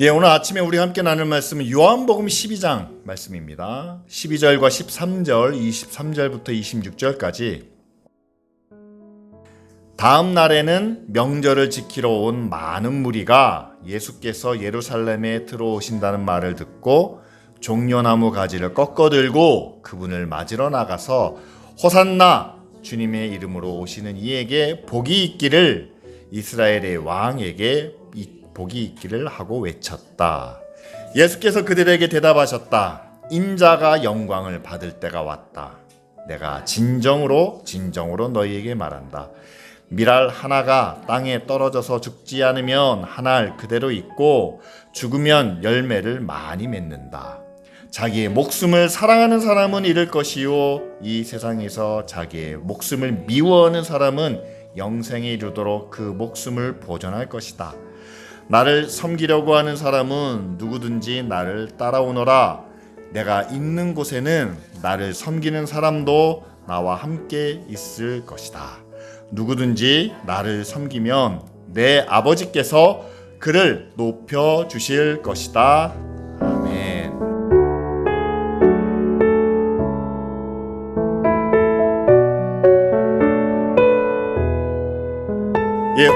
오늘 아침에 우리 함께 나눌 말씀은 요한복음 12장 말씀입니다. 12절과 13절, 23절부터 26절까지. 다음 날에는 명절을 지키러 온 많은 무리가 예수께서 예루살렘에 들어오신다는 말을 듣고 종려나무 가지를 꺾어들고 그분을 맞으러 나가서 호산나, 주님의 이름으로 오시는 이에게 복이 있기를, 이스라엘의 왕에게 복이 있기를 하고 외쳤다. 예수께서 그들에게 대답하셨다. 인자가 영광을 받을 때가 왔다. 내가 진정으로 너희에게 말한다. 밀알 하나가 땅에 떨어져서 죽지 않으면 한 알 그대로 있고 죽으면 열매를 많이 맺는다. 자기의 목숨을 사랑하는 사람은 잃을 것이요, 이 세상에서 자기의 목숨을 미워하는 사람은 영생에 이르도록 그 목숨을 보존할 것이다. 나를 섬기려고 하는 사람은 누구든지 나를 따라오너라. 내가 있는 곳에는 나를 섬기는 사람도 나와 함께 있을 것이다. 누구든지 나를 섬기면 내 아버지께서 그를 높여 주실 것이다. 아멘.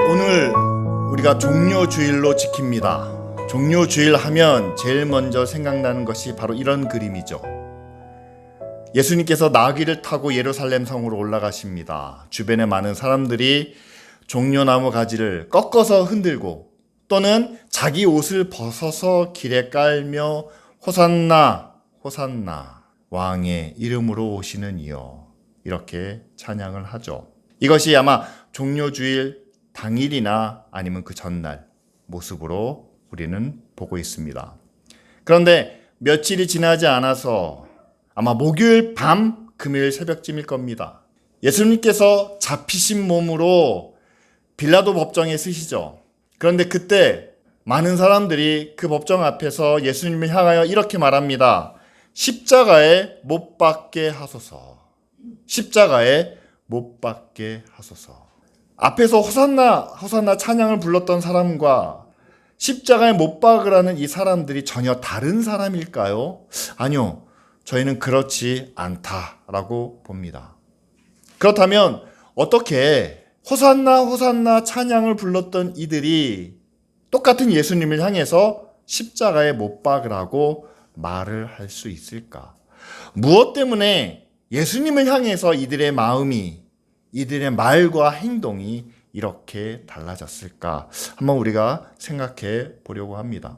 오늘 우리가 종료주일로 지킵니다. 종료주일 하면 제일 먼저 생각나는 것이 바로 이런 그림이죠. 예수님께서 나귀를 타고 예루살렘 성으로 올라가십니다. 주변에 많은 사람들이 종려나무 가지를 꺾어서 흔들고 또는 자기 옷을 벗어서 길에 깔며 호산나 호산나, 왕의 이름으로 오시는 이여, 이렇게 찬양을 하죠. 이것이 아마 종료주일 당일이나 아니면 그 전날 모습으로 우리는 보고 있습니다. 그런데 며칠이 지나지 않아서 아마 목요일 밤, 금요일 새벽쯤일 겁니다. 예수님께서 잡히신 몸으로 빌라도 법정에 서시죠. 그런데 그때 많은 사람들이 그 법정 앞에서 예수님을 향하여 이렇게 말합니다. 십자가에 못 박게 하소서. 십자가에 못 박게 하소서. 앞에서 호산나 찬양을 불렀던 사람과 십자가에 못 박으라는 이 사람들이 전혀 다른 사람일까요? 아니요, 저희는 그렇지 않다라고 봅니다. 그렇다면 어떻게 호산나 찬양을 불렀던 이들이 똑같은 예수님을 향해서 십자가에 못 박으라고 말을 할 수 있을까? 무엇 때문에 예수님을 향해서 이들의 마음이, 이들의 말과 행동이 이렇게 달라졌을까? 한번 우리가 생각해 보려고 합니다.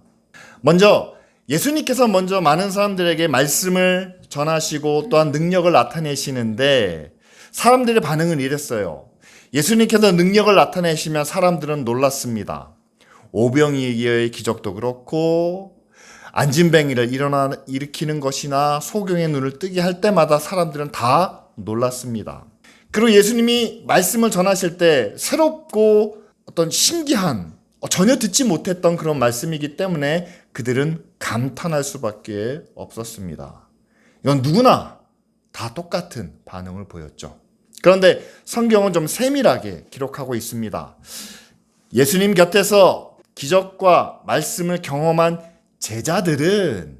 먼저 예수님께서 많은 사람들에게 말씀을 전하시고 또한 능력을 나타내시는데 사람들의 반응은 이랬어요. 예수님께서 능력을 나타내시면 사람들은 놀랐습니다. 오병이어의 기적도 그렇고 안진뱅이를 일으키는 것이나 소경의 눈을 뜨게 할 때마다 사람들은 다 놀랐습니다. 그리고 예수님이 말씀을 전하실 때 새롭고 어떤 신기한, 전혀 듣지 못했던 그런 말씀이기 때문에 그들은 감탄할 수밖에 없었습니다. 이건 누구나 다 똑같은 반응을 보였죠. 그런데 성경은 좀 세밀하게 기록하고 있습니다. 예수님 곁에서 기적과 말씀을 경험한 제자들은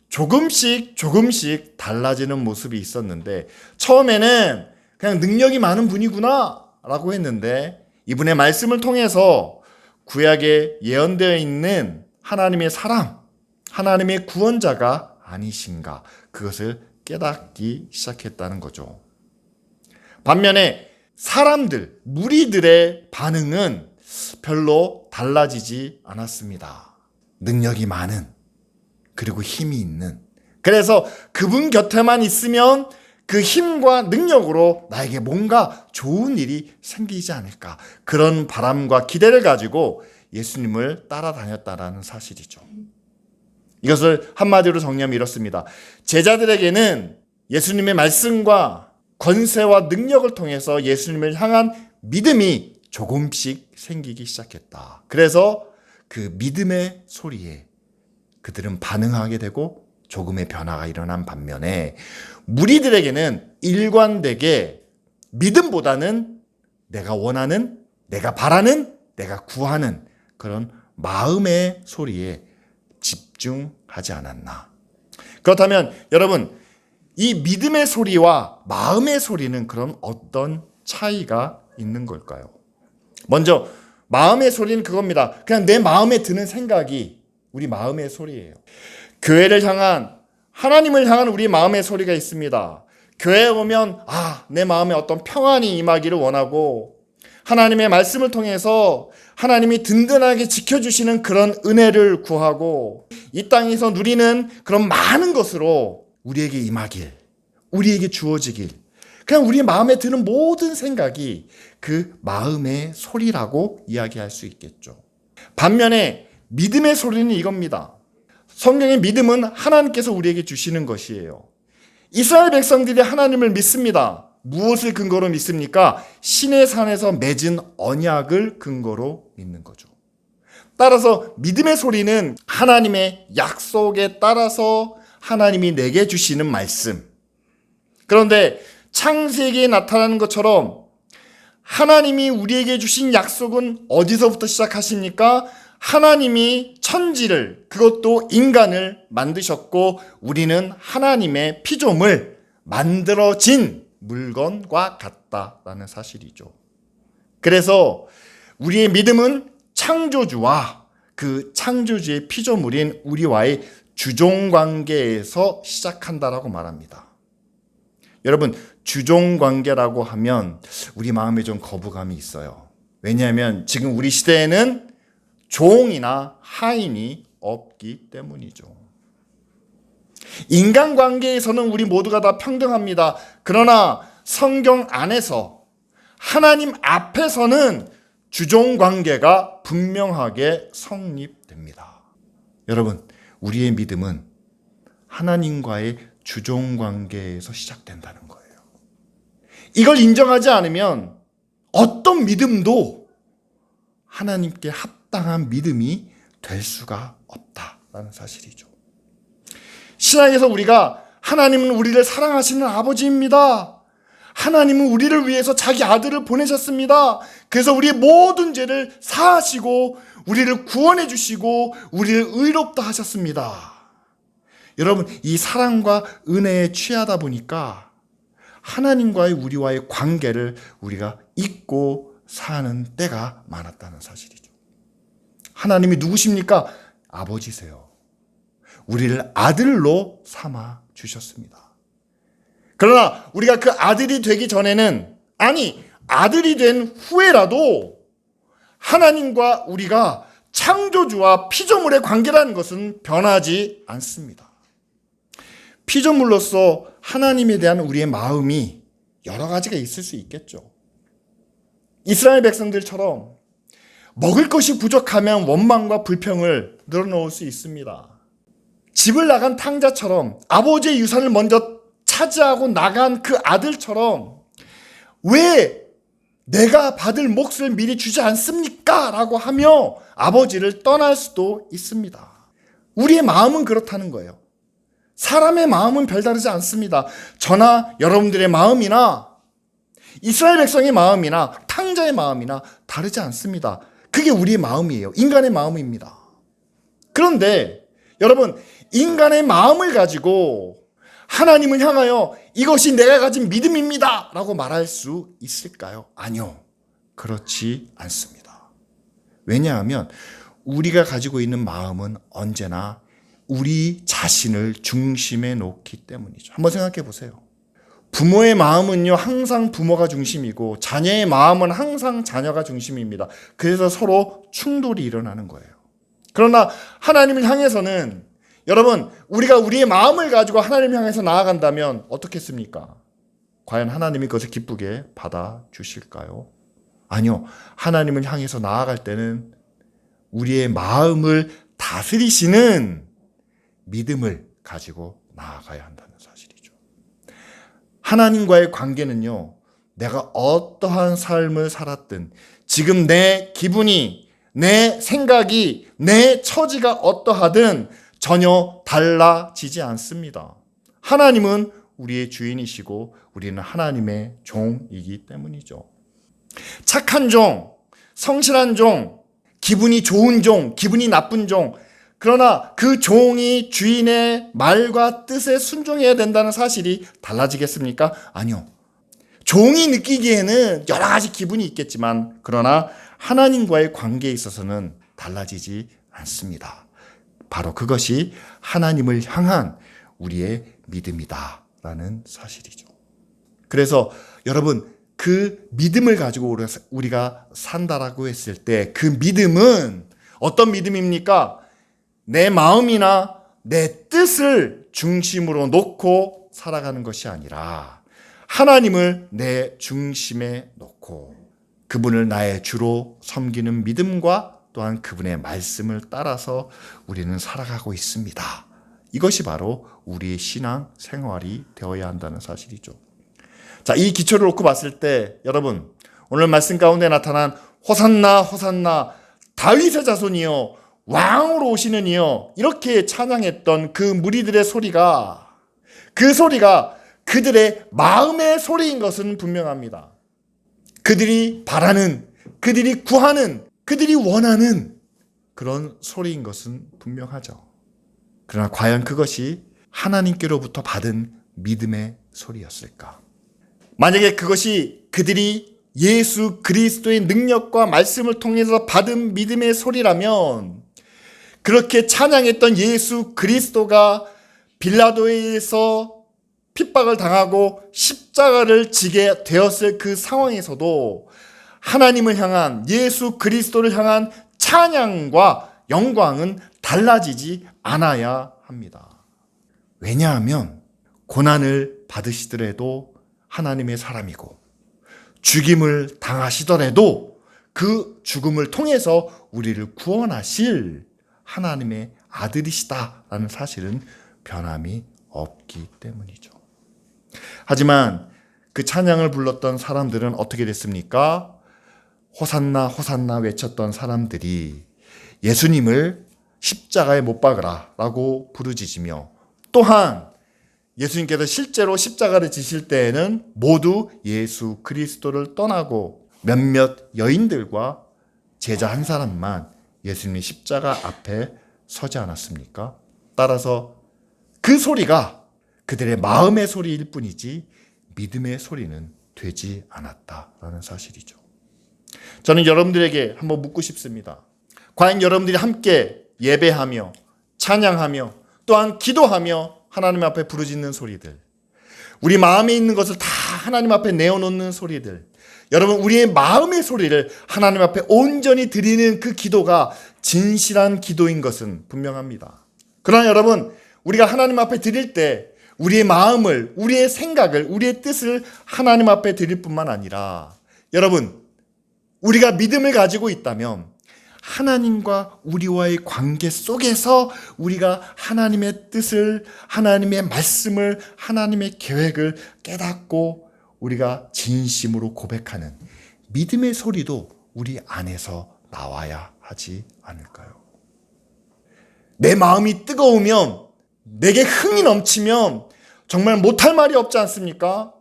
조금씩 달라지는 모습이 있었는데, 처음에는 그냥 능력이 많은 분이구나 라고 했는데, 이분의 말씀을 통해서 구약에 예언되어 있는 하나님의 사람, 하나님의 구원자가 아니신가, 그것을 깨닫기 시작했다는 거죠. 반면에 사람들, 무리들의 반응은 별로 달라지지 않았습니다. 능력이 많은, 그리고 힘이 있는, 그래서 그분 곁에만 있으면 그 힘과 능력으로 나에게 뭔가 좋은 일이 생기지 않을까, 그런 바람과 기대를 가지고 예수님을 따라다녔다라는 사실이죠. 이것을 한마디로 정리하면 이렇습니다. 제자들에게는 예수님의 말씀과 권세와 능력을 통해서 예수님을 향한 믿음이 조금씩 생기기 시작했다. 그래서 그 믿음의 소리에 그들은 반응하게 되고 조금의 변화가 일어난 반면에, 무리들에게는 일관되게 믿음보다는 내가 원하는, 내가 바라는, 내가 구하는 그런 마음의 소리에 집중하지 않았나? 그렇다면 여러분, 이 믿음의 소리와 마음의 소리는 그럼 어떤 차이가 있는 걸까요? 먼저 마음의 소리는 그겁니다. 그냥 내 마음에 드는 생각이 우리 마음의 소리예요. 교회를 향한, 하나님을 향한 우리 마음의 소리가 있습니다. 교회에 오면 내 마음에 어떤 평안이 임하기를 원하고, 하나님의 말씀을 통해서 하나님이 든든하게 지켜주시는 그런 은혜를 구하고, 이 땅에서 누리는 그런 많은 것으로 우리에게 임하길, 우리에게 주어지길, 그냥 우리 마음에 드는 모든 생각이 그 마음의 소리라고 이야기할 수 있겠죠. 반면에 믿음의 소리는 이겁니다. 성경의 믿음은 하나님께서 우리에게 주시는 것이에요. 이스라엘 백성들이 하나님을 믿습니다. 무엇을 근거로 믿습니까? 시내 산에서 맺은 언약을 근거로 믿는 거죠. 따라서 믿음의 소리는 하나님의 약속에 따라서 하나님이 내게 주시는 말씀. 그런데 창세기에 나타나는 것처럼 하나님이 우리에게 주신 약속은 어디서부터 시작하십니까? 하나님이 천지를, 그것도 인간을 만드셨고 우리는 하나님의 피조물, 만들어진 물건과 같다라는 사실이죠. 그래서 우리의 믿음은 창조주와 그 창조주의 피조물인 우리와의 주종관계에서 시작한다라고 말합니다. 여러분, 주종관계라고 하면 우리 마음에 좀 거부감이 있어요. 왜냐하면 지금 우리 시대에는 종이나 하인이 없기 때문이죠. 인간관계에서는 우리 모두가 다 평등합니다. 그러나 성경 안에서, 하나님 앞에서는 주종관계가 분명하게 성립됩니다. 여러분, 우리의 믿음은 하나님과의 주종관계에서 시작된다는 거예요. 이걸 인정하지 않으면 어떤 믿음도 하나님께 합당한 믿음이 될 수가 없다라는 사실이죠. 신앙에서 우리가 하나님은 우리를 사랑하시는 아버지입니다. 하나님은 우리를 위해서 자기 아들을 보내셨습니다. 그래서 우리의 모든 죄를 사하시고 우리를 구원해 주시고 우리를 의롭다 하셨습니다. 여러분, 이 사랑과 은혜에 취하다 보니까 하나님과의 우리와의 관계를 우리가 잊고 사는 때가 많았다는 사실이죠. 하나님이 누구십니까? 아버지세요. 우리를 아들로 삼아 주셨습니다. 그러나 우리가 그 아들이 되기 전에는, 아니 아들이 된 후에라도 하나님과 우리가 창조주와 피조물의 관계라는 것은 변하지 않습니다. 피조물로서 하나님에 대한 우리의 마음이 여러 가지가 있을 수 있겠죠. 이스라엘 백성들처럼 먹을 것이 부족하면 원망과 불평을 늘어놓을 수 있습니다. 집을 나간 탕자처럼 아버지의 유산을 먼저 차지하고 나간 그 아들처럼 왜 내가 받을 몫을 미리 주지 않습니까? 라고 하며 아버지를 떠날 수도 있습니다. 우리의 마음은 그렇다는 거예요. 사람의 마음은 별다르지 않습니다. 저나 여러분들의 마음이나 이스라엘 백성의 마음이나 탕자의 마음이나 다르지 않습니다. 그게 우리의 마음이에요. 인간의 마음입니다. 그런데 여러분, 인간의 마음을 가지고 하나님을 향하여 이것이 내가 가진 믿음입니다 라고 말할 수 있을까요? 아니요. 그렇지 않습니다. 왜냐하면 우리가 가지고 있는 마음은 언제나 우리 자신을 중심에 놓기 때문이죠. 한번 생각해 보세요. 부모의 마음은요, 항상 부모가 중심이고 자녀의 마음은 항상 자녀가 중심입니다. 그래서 서로 충돌이 일어나는 거예요. 그러나 하나님을 향해서는, 여러분, 우리가 우리의 마음을 가지고 하나님을 향해서 나아간다면 어떻겠습니까? 과연 하나님이 그것을 기쁘게 받아주실까요? 아니요. 하나님을 향해서 나아갈 때는 우리의 마음을 다스리시는 믿음을 가지고 나아가야 한다는 사실이죠. 하나님과의 관계는요, 내가 어떠한 삶을 살았든, 지금 내 기분이, 내 생각이, 내 처지가 어떠하든 전혀 달라지지 않습니다. 하나님은 우리의 주인이시고 우리는 하나님의 종이기 때문이죠. 착한 종, 성실한 종, 기분이 좋은 종, 기분이 나쁜 종, 그러나 그 종이 주인의 말과 뜻에 순종해야 된다는 사실이 달라지겠습니까? 아니요. 종이 느끼기에는 여러 가지 기분이 있겠지만 그러나 하나님과의 관계에 있어서는 달라지지 않습니다. 바로 그것이 하나님을 향한 우리의 믿음이다라는 사실이죠. 그래서 여러분, 그 믿음을 가지고 우리가 산다라고 했을 때 그 믿음은 어떤 믿음입니까? 내 마음이나 내 뜻을 중심으로 놓고 살아가는 것이 아니라 하나님을 내 중심에 놓고 그분을 나의 주로 섬기는 믿음과 또한 그분의 말씀을 따라서 우리는 살아가고 있습니다. 이것이 바로 우리의 신앙 생활이 되어야 한다는 사실이죠. 자, 이 기초를 놓고 봤을 때 여러분, 오늘 말씀 가운데 나타난 호산나 호산나 다윗의 자손이여 왕으로 오시는 이여 이렇게 찬양했던 그 무리들의 소리가 그들의 마음의 소리인 것은 분명합니다. 그들이 바라는, 그들이 구하는, 그들이 원하는 그런 소리인 것은 분명하죠. 그러나 과연 그것이 하나님께로부터 받은 믿음의 소리였을까? 만약에 그것이 그들이 예수 그리스도의 능력과 말씀을 통해서 받은 믿음의 소리라면 그렇게 찬양했던 예수 그리스도가 빌라도에 의해서 핍박을 당하고 십자가를 지게 되었을 그 상황에서도 하나님을 향한, 예수 그리스도를 향한 찬양과 영광은 달라지지 않아야 합니다. 왜냐하면 고난을 받으시더라도 하나님의 사람이고 죽임을 당하시더라도 그 죽음을 통해서 우리를 구원하실 하나님의 아들이시다라는 사실은 변함이 없기 때문이죠. 하지만 그 찬양을 불렀던 사람들은 어떻게 됐습니까? 호산나 호산나 외쳤던 사람들이 예수님을 십자가에 못 박으라 라고 부르짖으며 또한 예수님께서 실제로 십자가를 지실 때에는 모두 예수 그리스도를 떠나고 몇몇 여인들과 제자 한 사람만 예수님의 십자가 앞에 서지 않았습니까? 따라서 그 소리가 그들의 마음의 소리일 뿐이지 믿음의 소리는 되지 않았다라는 사실이죠. 저는 여러분들에게 한번 묻고 싶습니다. 과연 여러분들이 함께 예배하며 찬양하며 또한 기도하며 하나님 앞에 부르짖는 소리들, 우리 마음에 있는 것을 다 하나님 앞에 내어놓는 소리들, 여러분 우리의 마음의 소리를 하나님 앞에 온전히 드리는 그 기도가 진실한 기도인 것은 분명합니다. 그러나 여러분, 우리가 하나님 앞에 드릴 때 우리의 마음을, 우리의 생각을, 우리의 뜻을 하나님 앞에 드릴 뿐만 아니라 여러분, 우리가 믿음을 가지고 있다면 하나님과 우리와의 관계 속에서 우리가 하나님의 뜻을, 하나님의 말씀을, 하나님의 계획을 깨닫고 우리가 진심으로 고백하는 믿음의 소리도 우리 안에서 나와야 하지 않을까요? 내 마음이 뜨거우면, 내게 흥이 넘치면 정말 못할 말이 없지 않습니까?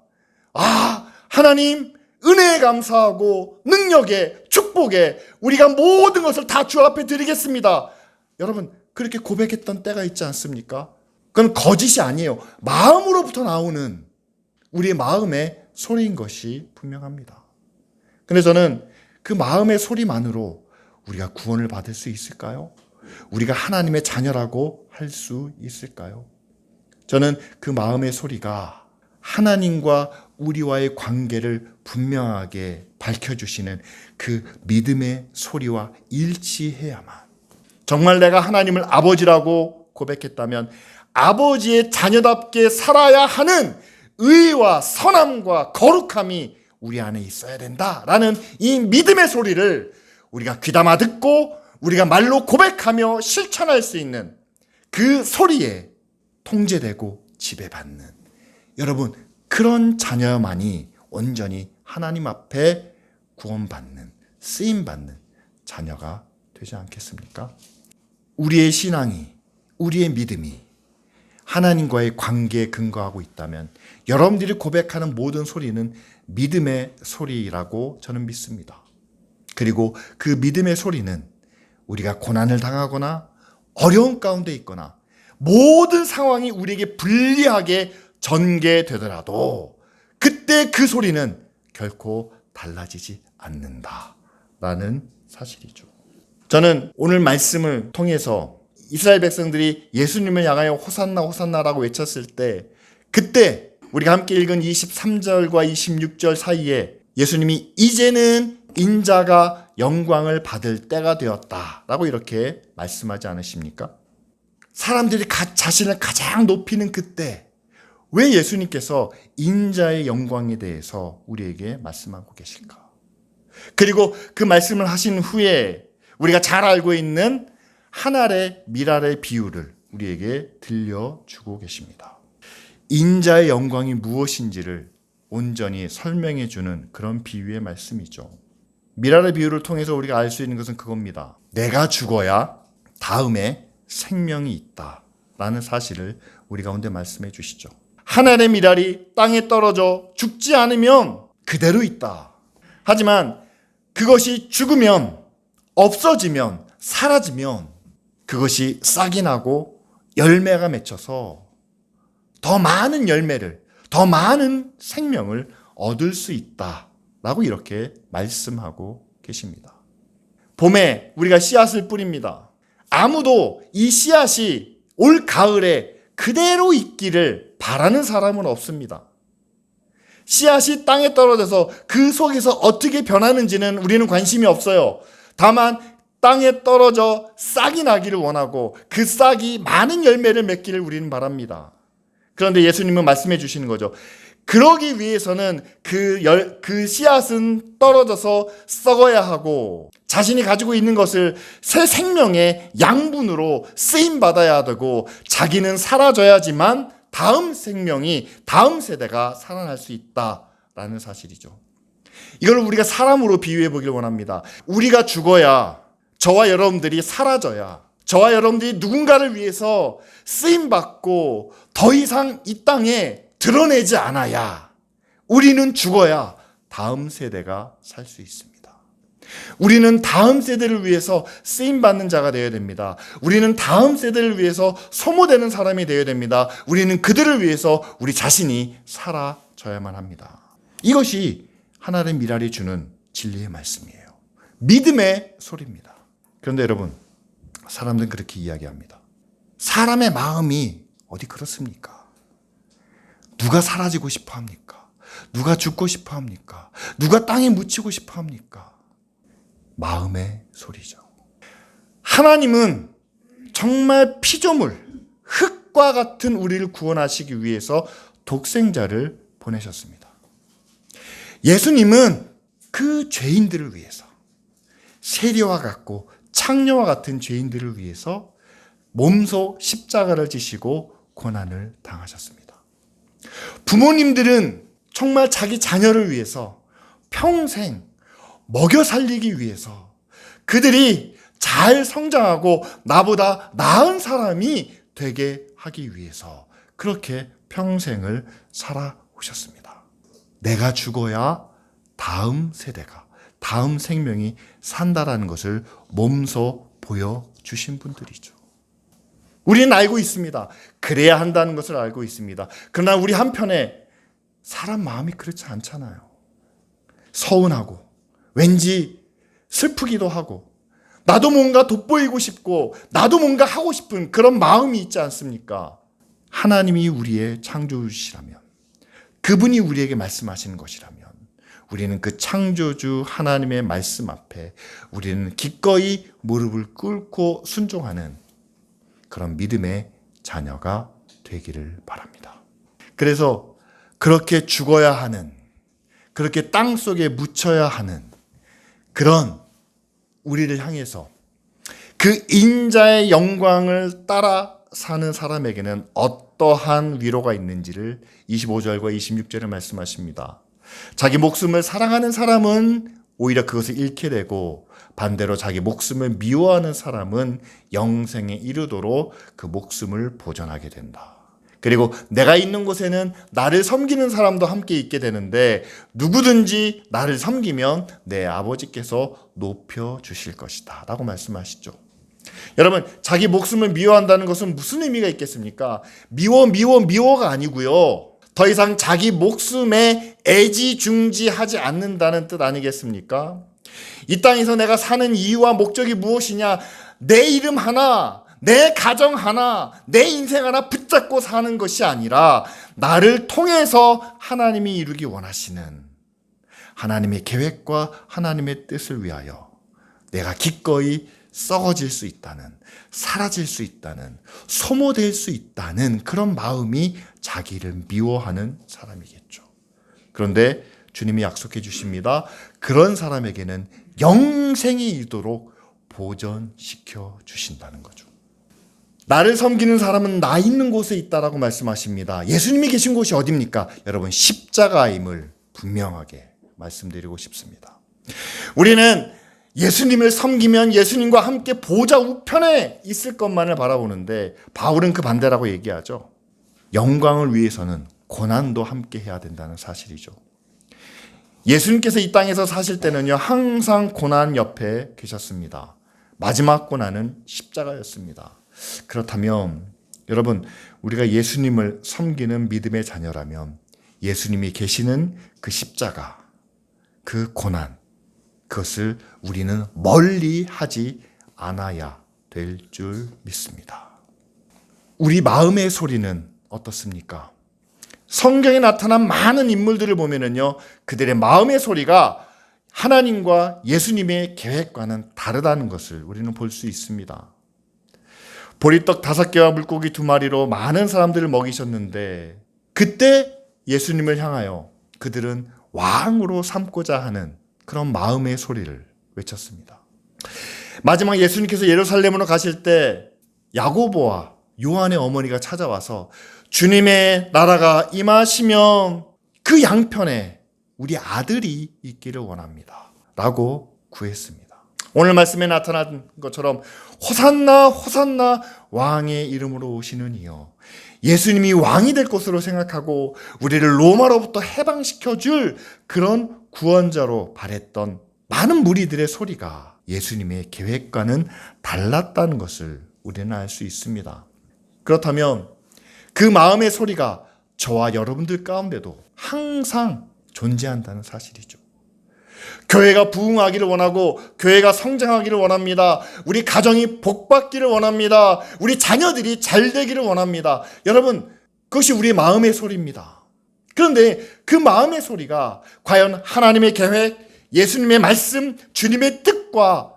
하나님 은혜에 감사하고 능력에 축복에 우리가 모든 것을 다 주 앞에 드리겠습니다. 여러분 그렇게 고백했던 때가 있지 않습니까? 그건 거짓이 아니에요. 마음으로부터 나오는 우리의 마음의 소리인 것이 분명합니다. 근데 저는 그 마음의 소리만으로 우리가 구원을 받을 수 있을까요? 우리가 하나님의 자녀라고 할 수 있을까요? 저는 그 마음의 소리가 하나님과 우리와의 관계를 분명하게 밝혀주시는 그 믿음의 소리와 일치해야만, 정말 내가 하나님을 아버지라고 고백했다면 아버지의 자녀답게 살아야 하는 의와 선함과 거룩함이 우리 안에 있어야 된다라는 이 믿음의 소리를 우리가 귀담아 듣고 우리가 말로 고백하며 실천할 수 있는 그 소리에 통제되고 지배받는, 여러분 그런 자녀만이 온전히 하나님 앞에 구원받는, 쓰임받는 자녀가 되지 않겠습니까? 우리의 신앙이, 우리의 믿음이 하나님과의 관계에 근거하고 있다면 여러분들이 고백하는 모든 소리는 믿음의 소리라고 저는 믿습니다. 그리고 그 믿음의 소리는 우리가 고난을 당하거나 어려운 가운데 있거나 모든 상황이 우리에게 불리하게 전개되더라도 그때 그 소리는 결코 달라지지 않는다라는 사실이죠. 저는 오늘 말씀을 통해서 이스라엘 백성들이 예수님을 향하여 호산나 호산나라고 외쳤을 때 그때 우리가 함께 읽은 23절과 26절 사이에 예수님이 이제는 인자가 영광을 받을 때가 되었다라고 이렇게 말씀하지 않으십니까? 사람들이 자신을 가장 높이는 그때 왜 예수님께서 인자의 영광에 대해서 우리에게 말씀하고 계실까? 그리고 그 말씀을 하신 후에 우리가 잘 알고 있는 한 알의 밀알의 비유를 우리에게 들려주고 계십니다. 인자의 영광이 무엇인지를 온전히 설명해 주는 그런 비유의 말씀이죠. 밀알의 비유를 통해서 우리가 알 수 있는 것은 그겁니다. 내가 죽어야 다음에 생명이 있다라는 사실을 우리 가운데 말씀해 주시죠. 한 알의 밀알이 땅에 떨어져 죽지 않으면 그대로 있다. 하지만 그것이 죽으면, 없어지면, 사라지면 그것이 싹이 나고 열매가 맺혀서 더 많은 열매를, 더 많은 생명을 얻을 수 있다라고 이렇게 말씀하고 계십니다. 봄에 우리가 씨앗을 뿌립니다. 아무도 이 씨앗이 올 가을에 그대로 있기를 바라는 사람은 없습니다. 씨앗이 땅에 떨어져서 그 속에서 어떻게 변하는지는 우리는 관심이 없어요. 다만 땅에 떨어져 싹이 나기를 원하고 그 싹이 많은 열매를 맺기를 우리는 바랍니다. 그런데 예수님은 말씀해 주시는 거죠. 그러기 위해서는 그 씨앗은 떨어져서 썩어야 하고 자신이 가지고 있는 것을 새 생명의 양분으로 쓰임받아야 되고 자기는 사라져야지만 다음 생명이, 다음 세대가 살아날 수 있다라는 사실이죠. 이걸 우리가 사람으로 비유해 보길 원합니다. 우리가 죽어야, 저와 여러분들이 사라져야, 저와 여러분들이 누군가를 위해서 쓰임받고 더 이상 이 땅에 드러내지 않아야, 우리는 죽어야 다음 세대가 살 수 있습니다. 우리는 다음 세대를 위해서 쓰임받는 자가 되어야 됩니다. 우리는 다음 세대를 위해서 소모되는 사람이 되어야 됩니다. 우리는 그들을 위해서 우리 자신이 사라져야만 합니다. 이것이 하나님의 미랄이 주는 진리의 말씀이에요. 믿음의 소리입니다. 그런데 여러분, 사람들은 그렇게 이야기합니다. 사람의 마음이 어디 그렇습니까? 누가 사라지고 싶어 합니까? 누가 죽고 싶어 합니까? 누가 땅에 묻히고 싶어 합니까? 마음의 소리죠. 하나님은 정말 피조물, 흙과 같은 우리를 구원하시기 위해서 독생자를 보내셨습니다. 예수님은 그 죄인들을 위해서, 세리와 같고 창녀와 같은 죄인들을 위해서 몸소 십자가를 지시고 고난을 당하셨습니다. 부모님들은 정말 자기 자녀를 위해서 평생 먹여 살리기 위해서, 그들이 잘 성장하고 나보다 나은 사람이 되게 하기 위해서 그렇게 평생을 살아오셨습니다. 내가 죽어야 다음 세대가, 다음 생명이 산다라는 것을 몸소 보여주신 분들이죠. 우리는 알고 있습니다. 그래야 한다는 것을 알고 있습니다. 그러나 우리 한편에 사람 마음이 그렇지 않잖아요. 서운하고 왠지 슬프기도 하고 나도 뭔가 돋보이고 싶고 나도 뭔가 하고 싶은 그런 마음이 있지 않습니까? 하나님이 우리의 창조주시라면, 그분이 우리에게 말씀하시는 것이라면 우리는 그 창조주 하나님의 말씀 앞에 우리는 기꺼이 무릎을 꿇고 순종하는 그런 믿음의 자녀가 되기를 바랍니다. 그래서 그렇게 죽어야 하는, 그렇게 땅 속에 묻혀야 하는 그런 우리를 향해서 그 인자의 영광을 따라 사는 사람에게는 어떠한 위로가 있는지를 25절과 26절에 말씀하십니다. 자기 목숨을 사랑하는 사람은 오히려 그것을 잃게 되고 반대로 자기 목숨을 미워하는 사람은 영생에 이르도록 그 목숨을 보존하게 된다. 그리고 내가 있는 곳에는 나를 섬기는 사람도 함께 있게 되는데 누구든지 나를 섬기면 내 아버지께서 높여주실 것이다 라고 말씀하시죠. 여러분, 자기 목숨을 미워한다는 것은 무슨 의미가 있겠습니까? 미워가 아니고요. 더 이상 자기 목숨에 애지중지하지 않는다는 뜻 아니겠습니까? 이 땅에서 내가 사는 이유와 목적이 무엇이냐? 내 이름 하나, 내 가정 하나, 내 인생 하나 붙잡고 사는 것이 아니라 나를 통해서 하나님이 이루기 원하시는 하나님의 계획과 하나님의 뜻을 위하여 내가 기꺼이 썩어질 수 있다는, 사라질 수 있다는, 소모될 수 있다는 그런 마음이 자기를 미워하는 사람이겠죠. 그런데 주님이 약속해 주십니다. 그런 사람에게는 영생이 이르도록 보전시켜 주신다는 거죠. 나를 섬기는 사람은 나 있는 곳에 있다라고 말씀하십니다. 예수님이 계신 곳이 어디입니까? 여러분, 십자가임을 분명하게 말씀드리고 싶습니다. 우리는 예수님을 섬기면 예수님과 함께 보좌 우편에 있을 것만을 바라보는데 바울은 그 반대라고 얘기하죠. 영광을 위해서는 고난도 함께 해야 된다는 사실이죠. 예수님께서 이 땅에서 사실 때는요, 항상 고난 옆에 계셨습니다. 마지막 고난은 십자가였습니다. 그렇다면 여러분, 우리가 예수님을 섬기는 믿음의 자녀라면 예수님이 계시는 그 십자가, 그 고난, 그것을 우리는 멀리 하지 않아야 될 줄 믿습니다. 우리 마음의 소리는 어떻습니까? 성경에 나타난 많은 인물들을 보면은요, 그들의 마음의 소리가 하나님과 예수님의 계획과는 다르다는 것을 우리는 볼 수 있습니다. 보리떡 5개와 물고기 2마리로 많은 사람들을 먹이셨는데 그때 예수님을 향하여 그들은 왕으로 삼고자 하는 그런 마음의 소리를 외쳤습니다. 마지막 예수님께서 예루살렘으로 가실 때 야고보와 요한의 어머니가 찾아와서 주님의 나라가 임하시면 그 양편에 우리 아들이 있기를 원합니다 라고 구했습니다. 오늘 말씀에 나타난 것처럼 호산나 호산나 왕의 이름으로 오시는 이여, 예수님이 왕이 될 것으로 생각하고 우리를 로마로부터 해방시켜 줄 그런 구원자로 바랬던 많은 무리들의 소리가 예수님의 계획과는 달랐다는 것을 우리는 알 수 있습니다. 그렇다면 그 마음의 소리가 저와 여러분들 가운데도 항상 존재한다는 사실이죠. 교회가 부흥하기를 원하고 교회가 성장하기를 원합니다. 우리 가정이 복받기를 원합니다. 우리 자녀들이 잘 되기를 원합니다. 여러분, 그것이 우리 마음의 소리입니다. 그런데 그 마음의 소리가 과연 하나님의 계획, 예수님의 말씀, 주님의 뜻과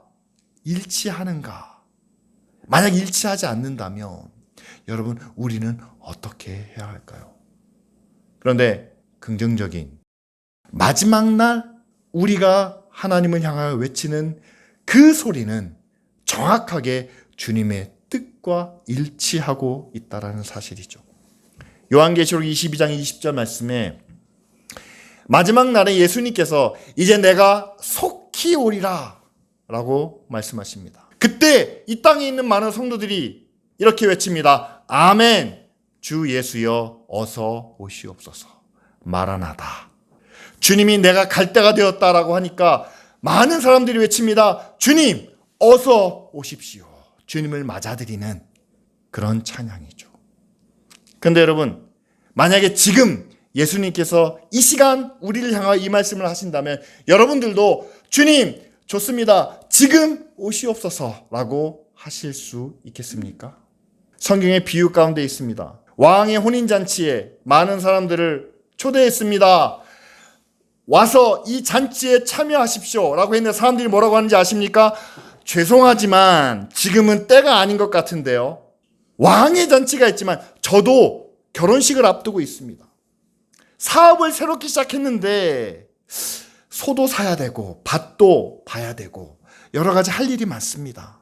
일치하는가? 만약 일치하지 않는다면 여러분, 우리는 어떻게 해야 할까요? 그런데 긍정적인 마지막 날 우리가 하나님을 향하여 외치는 그 소리는 정확하게 주님의 뜻과 일치하고 있다는 사실이죠. 요한계시록 22장 20절 말씀에 마지막 날에 예수님께서 이제 내가 속히 오리라 라고 말씀하십니다. 그때 이 땅에 있는 많은 성도들이 이렇게 외칩니다. 아멘. 주 예수여 어서 오시옵소서. 마라나다. 주님이 내가 갈 때가 되었다라고 하니까 많은 사람들이 외칩니다. 주님 어서 오십시오. 주님을 맞아들이는 그런 찬양이죠. 그런데 여러분, 만약에 지금 예수님께서 이 시간 우리를 향하여 이 말씀을 하신다면 여러분들도 주님 좋습니다. 지금 오시옵소서라고 하실 수 있겠습니까? 성경의 비유 가운데 있습니다. 왕의 혼인잔치에 많은 사람들을 초대했습니다. 와서 이 잔치에 참여하십시오 라고 했는데 사람들이 뭐라고 하는지 아십니까? 죄송하지만 지금은 때가 아닌 것 같은데요. 왕의 잔치가 있지만 저도 결혼식을 앞두고 있습니다. 사업을 새롭게 시작했는데 소도 사야 되고 밭도 봐야 되고 여러 가지 할 일이 많습니다.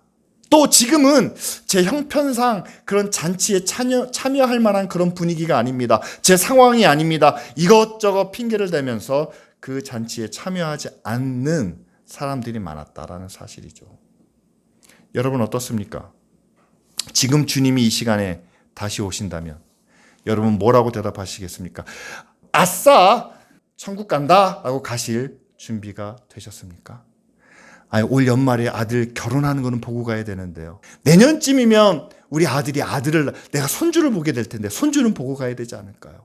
또 지금은 제 형편상 그런 잔치에 참여할 만한 그런 분위기가 아닙니다. 제 상황이 아닙니다. 이것저것 핑계를 대면서 그 잔치에 참여하지 않는 사람들이 많았다라는 사실이죠. 여러분 어떻습니까? 지금 주님이 이 시간에 다시 오신다면 여러분 뭐라고 대답하시겠습니까? 아싸! 천국 간다! 라고 가실 준비가 되셨습니까? 아니, 올 연말에 아들 결혼하는 거는 보고 가야 되는데요. 내년쯤이면 우리 아들이 내가 손주를 보게 될 텐데 손주는 보고 가야 되지 않을까요?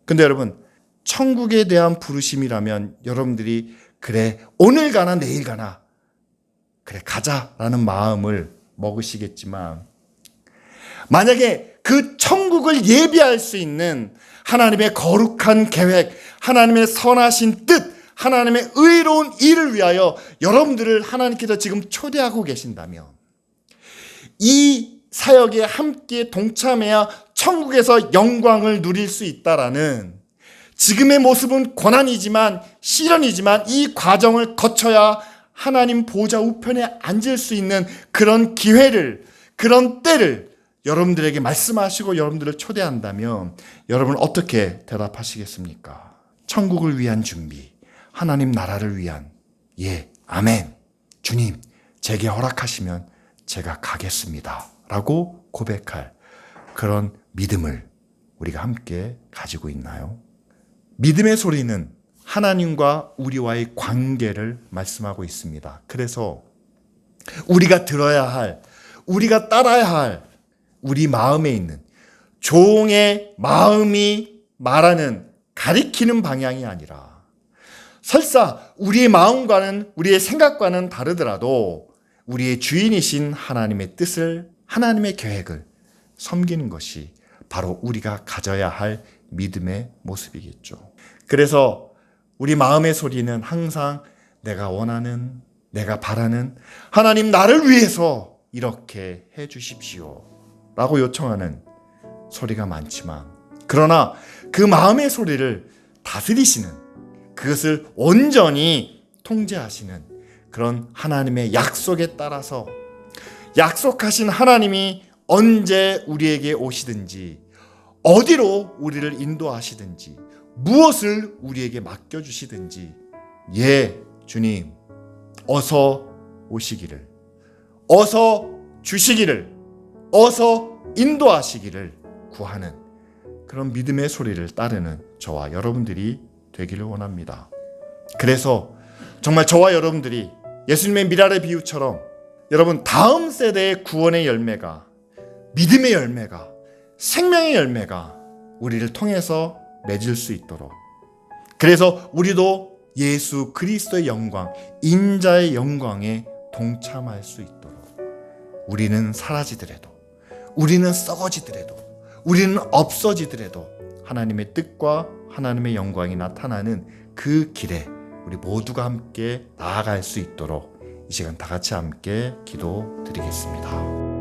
근데 여러분, 천국에 대한 부르심이라면 여러분들이 그래, 오늘 가나 내일 가나 그래 가자라는 마음을 먹으시겠지만, 만약에 그 천국을 예비할 수 있는 하나님의 거룩한 계획, 하나님의 선하신 뜻, 하나님의 의로운 일을 위하여 여러분들을 하나님께서 지금 초대하고 계신다면, 이 사역에 함께 동참해야 천국에서 영광을 누릴 수 있다라는, 지금의 모습은 고난이지만 시련이지만 이 과정을 거쳐야 하나님 보좌 우편에 앉을 수 있는 그런 기회를, 그런 때를 여러분들에게 말씀하시고 여러분들을 초대한다면 여러분 어떻게 대답하시겠습니까? 천국을 위한 준비, 하나님 나라를 위한, 예, 아멘, 주님 제게 허락하시면 제가 가겠습니다 라고 고백할 그런 믿음을 우리가 함께 가지고 있나요? 믿음의 소리는 하나님과 우리와의 관계를 말씀하고 있습니다. 그래서 우리가 들어야 할, 우리가 따라야 할 우리 마음에 있는 종의 마음이 말하는, 가리키는 방향이 아니라, 설사 우리의 마음과는, 우리의 생각과는 다르더라도 우리의 주인이신 하나님의 뜻을, 하나님의 계획을 섬기는 것이 바로 우리가 가져야 할 믿음의 모습이겠죠. 그래서 우리 마음의 소리는 항상 내가 원하는, 내가 바라는, 하나님 나를 위해서 이렇게 해 주십시오 라고 요청하는 소리가 많지만, 그러나 그 마음의 소리를 다스리시는, 그것을 온전히 통제하시는 그런 하나님의 약속에 따라서, 약속하신 하나님이 언제 우리에게 오시든지, 어디로 우리를 인도하시든지, 무엇을 우리에게 맡겨주시든지, 예, 주님 어서 오시기를, 어서 주시기를, 어서 인도하시기를 구하는 그런 믿음의 소리를 따르는 저와 여러분들이 되기를 원합니다. 그래서 정말 저와 여러분들이 예수님의 미랄의 비유처럼, 여러분 다음 세대의 구원의 열매가, 믿음의 열매가, 생명의 열매가 우리를 통해서 맺을 수 있도록, 그래서 우리도 예수 그리스도의 영광, 인자의 영광에 동참할 수 있도록, 우리는 사라지더라도, 우리는 썩어지더라도, 우리는 없어지더라도 하나님의 뜻과 하나님의 영광이 나타나는 그 길에 우리 모두가 함께 나아갈 수 있도록 이 시간 다 같이 함께 기도드리겠습니다.